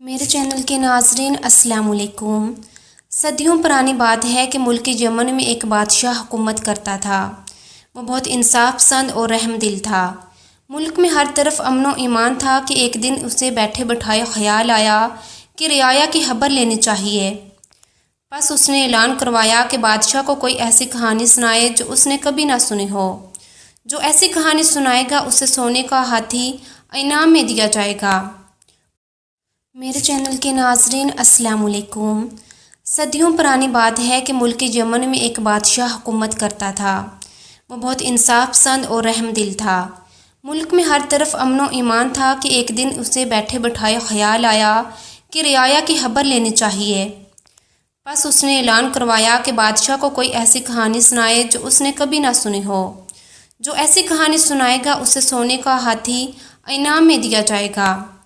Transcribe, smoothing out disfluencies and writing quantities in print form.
मेरे चैनल के नाज़रीन अस्सलाम वालेकुम। सदियों पुरानी बात है कि मुल्क यमन में एक बादशाह हुकूमत करता था। वो बहुत इंसाफ पसंद और रहम दिल था। मुल्क में हर तरफ अमन व ईमान था कि एक दिन उसे बैठे बैठाए ख्याल आया कि रियाया की खबर लेनी चाहिए। बस उसने ऐलान करवाया कि बादशाह को कोई ऐसी कहानी सुनाए जो उसने कभी ना सुनी हो। जो ऐसी कहानी सुनाएगा उसे सोने का हाथी इनाम में दिया जाएगा। मेरे चैनल के नाज़रीन अस्सलाम वालेकुम। सदियों पुरानी बात है कि मुल्क यमन में एक बादशाह हुकूमत करता था। वो बहुत इंसाफ पसंद और रहम दिल था। मुल्क में हर तरफ अमन व ईमान था कि एक दिन उसे बैठे बैठाए ख्याल आया कि रियाया की खबर लेनी चाहिए। बस उसने ऐलान करवाया कि बादशाह को कोई ऐसी कहानी सुनाए जो उसने कभी ना सुनी हो। जो ऐसी कहानी सुनाएगा उसे सोने का हाथी इनाम में दिया जाएगा।